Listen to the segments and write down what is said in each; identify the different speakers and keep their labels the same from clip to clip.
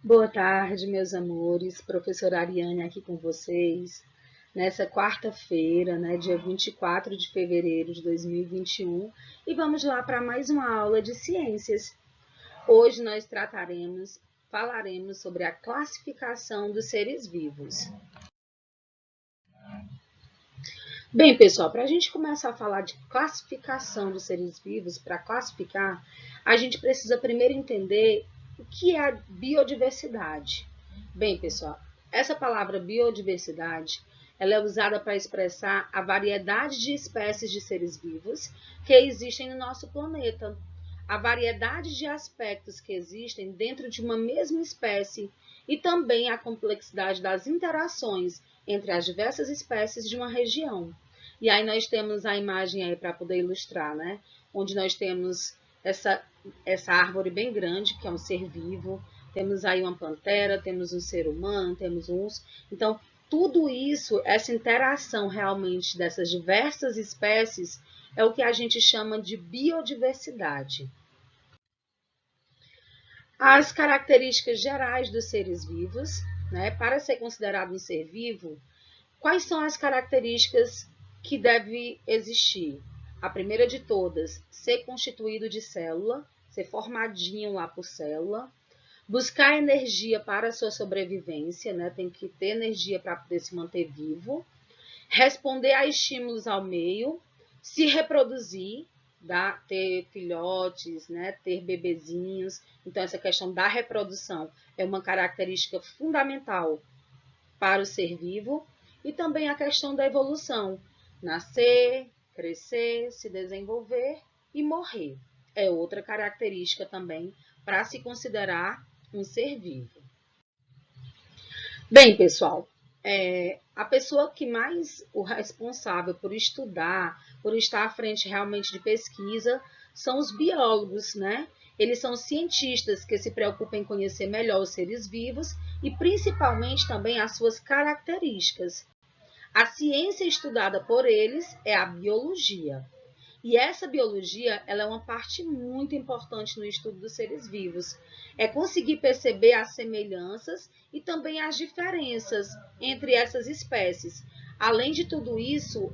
Speaker 1: Boa tarde, meus amores. Professora Ariane aqui com vocês. Nessa quarta-feira, dia 24 de fevereiro de 2021, e vamos lá para mais uma aula de ciências. Hoje nós falaremos sobre a classificação dos seres vivos. Bem, pessoal, para a gente começar a falar de classificação dos seres vivos, para classificar, a gente precisa primeiro entender o que é a biodiversidade. Bem, pessoal, essa palavra biodiversidade, ela é usada para expressar a variedade de espécies de seres vivos que existem no nosso planeta, a variedade de aspectos que existem dentro de uma mesma espécie e também a complexidade das interações entre as diversas espécies de uma região. E aí nós temos a imagem aí para poder ilustrar, onde nós temos essa árvore bem grande, que é um ser vivo, temos aí uma pantera, temos um ser humano, temos um urso. Então, tudo isso, essa interação realmente dessas diversas espécies, é o que a gente chama de biodiversidade. As características gerais dos seres vivos, para ser considerado um ser vivo, quais são as características que deve existir? A primeira de todas, ser constituído de célula, ser formadinho lá por célula, buscar energia para a sua sobrevivência, tem que ter energia para poder se manter vivo, responder a estímulos ao meio, se reproduzir, ter filhotes, ter bebezinhos. Então, essa questão da reprodução é uma característica fundamental para o ser vivo. E também a questão da evolução, nascer, crescer, se desenvolver e morrer. É outra característica também para se considerar um ser vivo. Bem, pessoal, a pessoa que mais o responsável por estudar, por estar à frente realmente de pesquisa, são os biólogos, Eles são cientistas que se preocupam em conhecer melhor os seres vivos e principalmente também as suas características. A ciência estudada por eles é a biologia. E essa biologia, ela é uma parte muito importante no estudo dos seres vivos. É conseguir perceber as semelhanças e também as diferenças entre essas espécies. Além de tudo isso,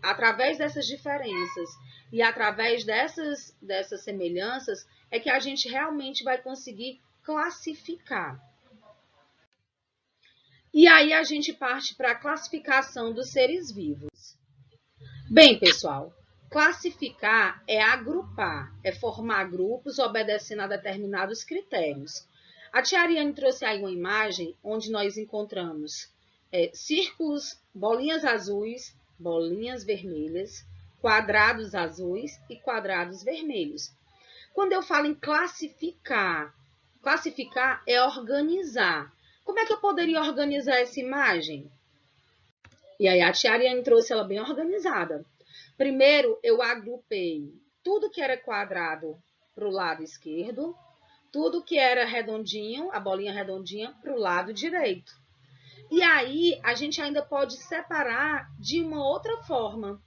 Speaker 1: através dessas diferenças e através dessas semelhanças, é que a gente realmente vai conseguir classificar. E aí a gente parte para a classificação dos seres vivos. Bem, pessoal, classificar é agrupar, é formar grupos obedecendo a determinados critérios. A tia Ariane trouxe aí uma imagem onde nós encontramos círculos, bolinhas azuis, bolinhas vermelhas, quadrados azuis e quadrados vermelhos. Quando eu falo em classificar é organizar. Como é que eu poderia organizar essa imagem? E aí a tia Ariane trouxe ela bem organizada. Primeiro, eu agrupei tudo que era quadrado para o lado esquerdo, tudo que era redondinho, a bolinha redondinha, para o lado direito. E aí, a gente ainda pode separar de uma outra forma.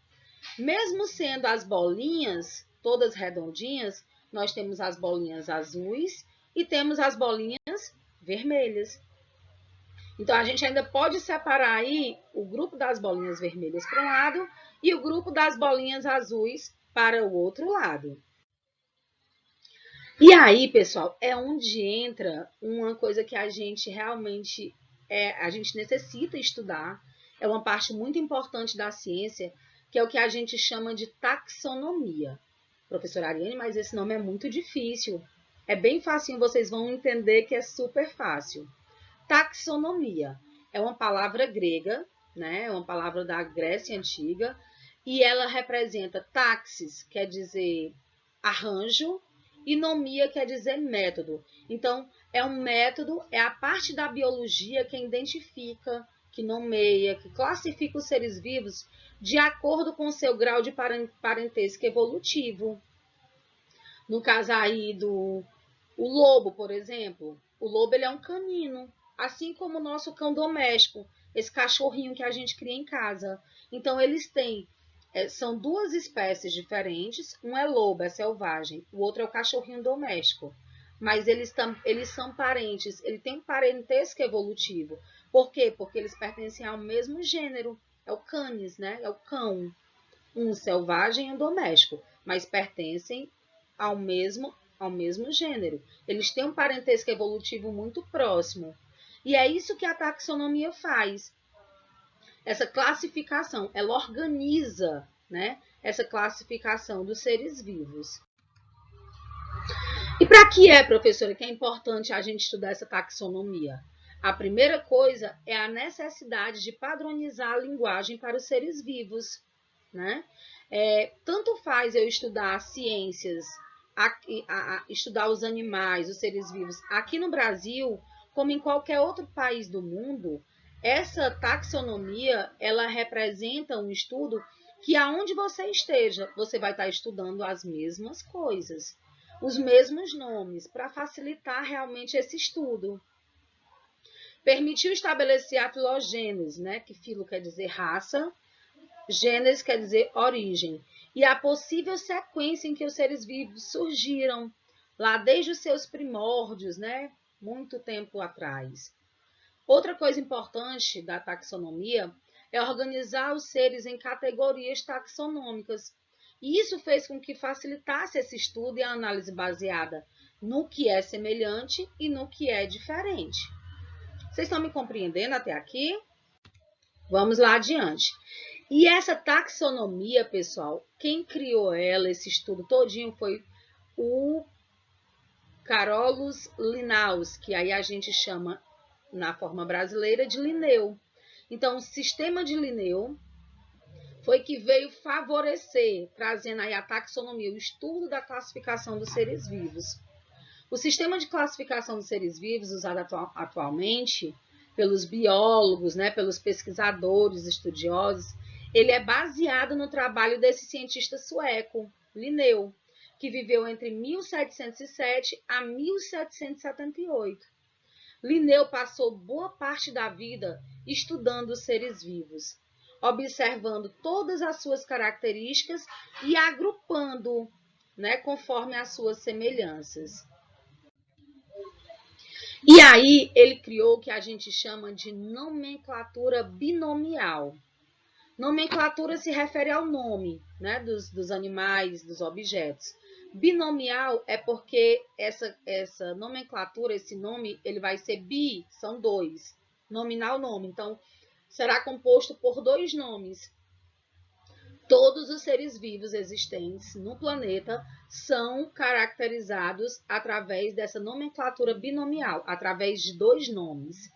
Speaker 1: Mesmo sendo as bolinhas todas redondinhas, nós temos as bolinhas azuis e temos as bolinhas vermelhas. Então, a gente ainda pode separar aí o grupo das bolinhas vermelhas para um lado e o grupo das bolinhas azuis para o outro lado. E aí, pessoal, é onde entra uma coisa que a gente realmente a gente necessita estudar. É uma parte muito importante da ciência, que é o que a gente chama de taxonomia. Professora Ariane, mas esse nome é muito difícil. É bem facinho, vocês vão entender que é super fácil. Taxonomia é uma palavra grega, é uma palavra da Grécia Antiga, e ela representa taxis, quer dizer arranjo, e nomia quer dizer método. Então, é um método, é a parte da biologia que identifica, que nomeia, que classifica os seres vivos de acordo com o seu grau de parentesco evolutivo. No caso aí o lobo, por exemplo, o lobo ele é um canino, assim como o nosso cão doméstico, esse cachorrinho que a gente cria em casa. Então, eles têm, são duas espécies diferentes, um é lobo, é selvagem, o outro é o cachorrinho doméstico. mas eles são parentes, ele tem um parentesco evolutivo. Por quê? Porque eles pertencem ao mesmo gênero, é o canis, né? É o cão, um selvagem e um doméstico, mas pertencem ao mesmo gênero. Eles têm um parentesco evolutivo muito próximo. E é isso que a taxonomia faz. Essa classificação, ela organiza, né, essa classificação dos seres vivos. E para que professora, que é importante a gente estudar essa taxonomia? A primeira coisa é a necessidade de padronizar a linguagem para os seres vivos, né? Tanto faz eu estudar ciências, estudar os animais, os seres vivos aqui no Brasil, como em qualquer outro país do mundo. Essa taxonomia, ela representa um estudo que aonde você esteja, você vai estar estudando as mesmas coisas, os mesmos nomes, para facilitar realmente esse estudo. Permitiu estabelecer a filogênese, né, que filo quer dizer raça, gênese quer dizer origem, e a possível sequência em que os seres vivos surgiram, lá desde os seus primórdios, né, muito tempo atrás. Outra coisa importante da taxonomia é organizar os seres em categorias taxonômicas. E isso fez com que facilitasse esse estudo e a análise baseada no que é semelhante e no que é diferente. Vocês estão me compreendendo até aqui? Vamos lá adiante. E essa taxonomia, pessoal, quem criou ela, esse estudo todinho, foi o Carolus Linnaeus, que aí a gente chama na forma brasileira de Linneu. Então, o sistema de Linneu foi que veio favorecer, trazendo aí a taxonomia, o estudo da classificação dos seres vivos. O sistema de classificação dos seres vivos, usado atualmente pelos biólogos, né, pelos pesquisadores, estudiosos, ele é baseado no trabalho desse cientista sueco, Linneu, que viveu entre 1707 a 1778. Linneu passou boa parte da vida estudando os seres vivos, observando todas as suas características e agrupando, né, conforme as suas semelhanças. E aí ele criou o que a gente chama de nomenclatura binomial. Nomenclatura se refere ao nome, né, dos animais, dos objetos. Binomial é porque essa nomenclatura, esse nome, ele vai ser bi, são dois. Nominal, nome. Então, será composto por dois nomes. Todos os seres vivos existentes no planeta são caracterizados através dessa nomenclatura binomial, através de dois nomes,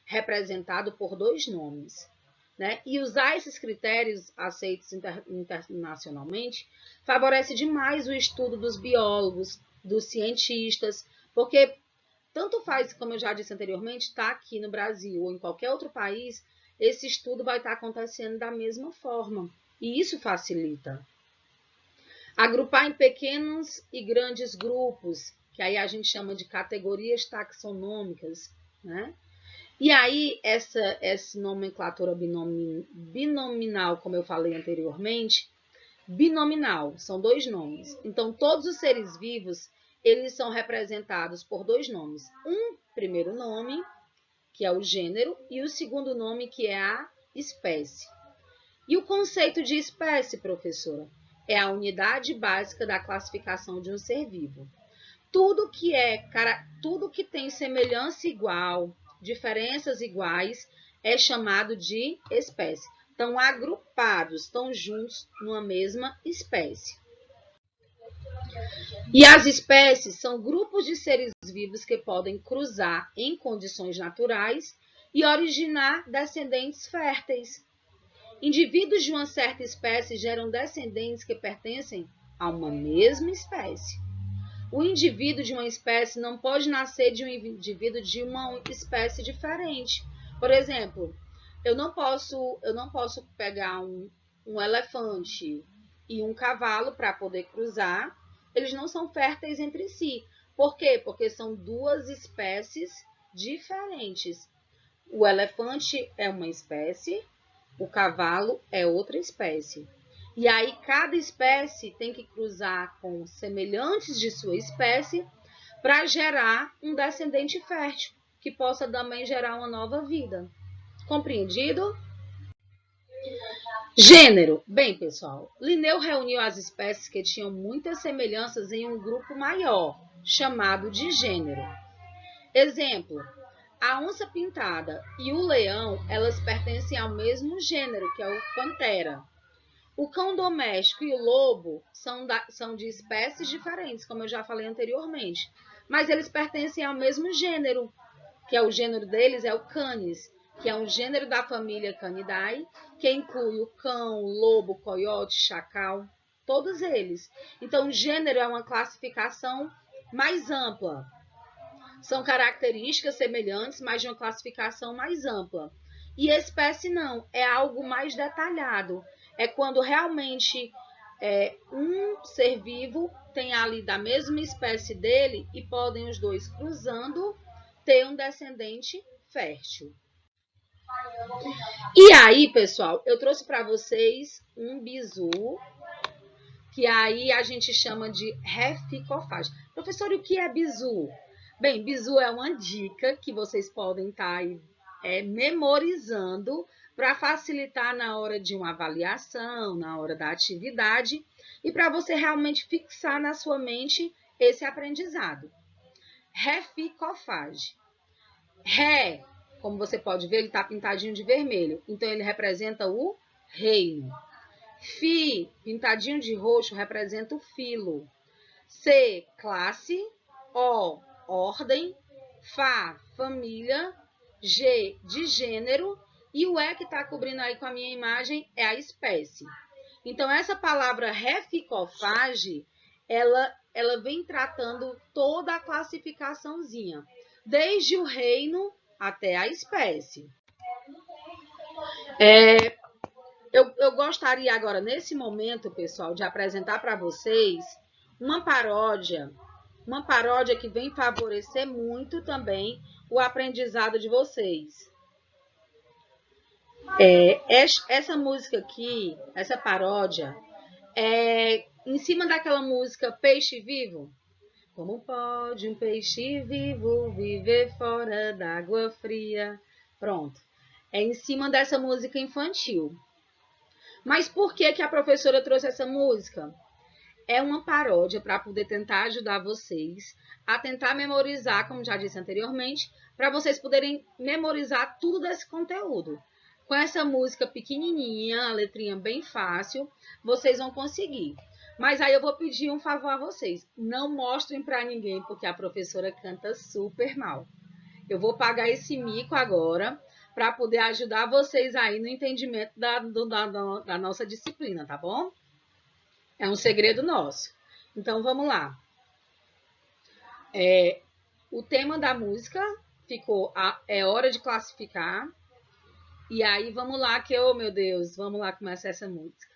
Speaker 1: representado por dois nomes. Né? E usar esses critérios aceitos internacionalmente favorece demais o estudo dos biólogos, dos cientistas, porque tanto faz, como eu já disse anteriormente, está aqui no Brasil ou em qualquer outro país, esse estudo vai estar acontecendo da mesma forma. E isso facilita. Agrupar em pequenos e grandes grupos, que aí a gente chama de categorias taxonômicas, né? E aí, essa nomenclatura binominal, como eu falei anteriormente, binominal, são dois nomes. Então, todos os seres vivos, eles são representados por dois nomes. Um primeiro nome, que é o gênero, e o segundo nome, que é a espécie. E o conceito de espécie, professora, é a unidade básica da classificação de um ser vivo. Tudo que tem semelhança igual, diferenças iguais, é chamado de espécie. Estão agrupados, estão juntos numa mesma espécie. E as espécies são grupos de seres vivos que podem cruzar em condições naturais e originar descendentes férteis. Indivíduos de uma certa espécie geram descendentes que pertencem a uma mesma espécie. O indivíduo de uma espécie não pode nascer de um indivíduo de uma espécie diferente. Por exemplo, eu não posso pegar um elefante e um cavalo para poder cruzar. Eles não são férteis entre si. Por quê? Porque são duas espécies diferentes. O elefante é uma espécie, o cavalo é outra espécie. E aí cada espécie tem que cruzar com semelhantes de sua espécie para gerar um descendente fértil, que possa também gerar uma nova vida. Compreendido? Gênero. Bem, pessoal, Linneu reuniu as espécies que tinham muitas semelhanças em um grupo maior, chamado de gênero. Exemplo, a onça pintada e o leão, elas pertencem ao mesmo gênero, que é o Panthera. O cão doméstico e o lobo são de espécies diferentes, como eu já falei anteriormente, mas eles pertencem ao mesmo gênero, que é o gênero deles é o Canis, que é um gênero da família Canidae, que inclui o cão, o lobo, o coiote, chacal, todos eles. Então, o gênero é uma classificação mais ampla. São características semelhantes, mas de uma classificação mais ampla. E espécie não, é algo mais detalhado. É quando realmente um ser vivo tem ali da mesma espécie dele e podem os dois cruzando ter um descendente fértil. E aí, pessoal, eu trouxe para vocês um bizu, que aí a gente chama de reficofage. Professor, e o que é bizu? Bem, bizu é uma dica que vocês podem estar aí, memorizando para facilitar na hora de uma avaliação, na hora da atividade e para você realmente fixar na sua mente esse aprendizado. Reficofage. Ré, como você pode ver, ele está pintadinho de vermelho, então ele representa o reino. Fi, pintadinho de roxo, representa o filo. C, classe. O, ordem. Fá, família. G, de gênero. E o E que está cobrindo aí com a minha imagem é a espécie. Então, essa palavra reficofage, ela vem tratando toda a classificaçãozinha, desde o reino até a espécie. Eu gostaria agora, nesse momento, pessoal, de apresentar para vocês uma paródia que vem favorecer muito também o aprendizado de vocês. Essa música aqui, essa paródia, é em cima daquela música Peixe Vivo. Como pode um peixe vivo viver fora d'água fria? Pronto. É em cima dessa música infantil. Mas por que a professora trouxe essa música? É uma paródia para poder tentar ajudar vocês a tentar memorizar, como já disse anteriormente, para vocês poderem memorizar tudo desse conteúdo. Com essa música pequenininha, a letrinha bem fácil, vocês vão conseguir. Mas aí eu vou pedir um favor a vocês. Não mostrem para ninguém, porque a professora canta super mal. Eu vou pagar esse mico agora para poder ajudar vocês aí no entendimento da nossa disciplina, tá bom? É um segredo nosso. Então, vamos lá. O tema da música ficou É Hora de Classificar. E aí, vamos lá que, oh meu Deus, vamos lá começar essa música.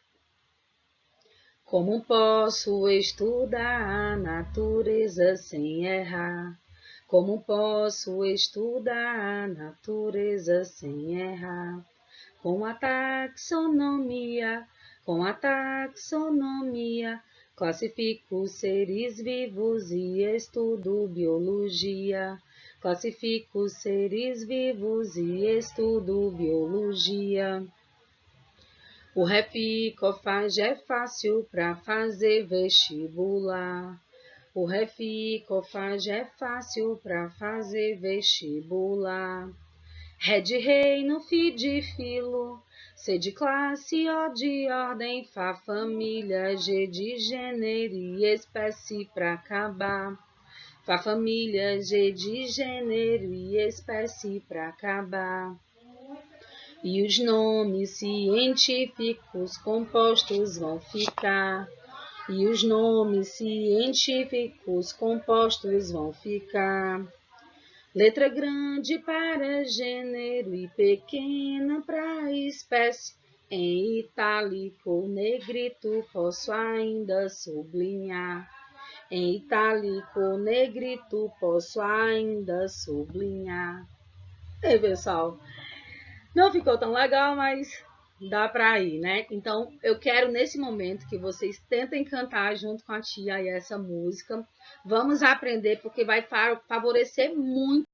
Speaker 1: Como posso estudar a natureza sem errar? Como posso estudar a natureza sem errar? Com a taxonomia, classifico seres vivos e estudo biologia. Classifico seres vivos e estudo biologia. O reficofage é fácil para fazer vestibular. O reficofage é fácil para fazer vestibular. Ré de reino, fi de filo, C de classe, O de ordem, Fá família, G de gênero e espécie para acabar. Fá família, G de gênero e espécie para acabar. E os nomes científicos compostos vão ficar. E os nomes científicos compostos vão ficar. Letra grande para gênero e pequena para espécie. Em itálico ou negrito posso ainda sublinhar. Em itálico ou negrito posso ainda sublinhar. Ei, pessoal, não ficou tão legal, mas Dá para ir, né? Então, eu quero nesse momento que vocês tentem cantar junto com a tia aí essa música. Vamos aprender porque vai favorecer muito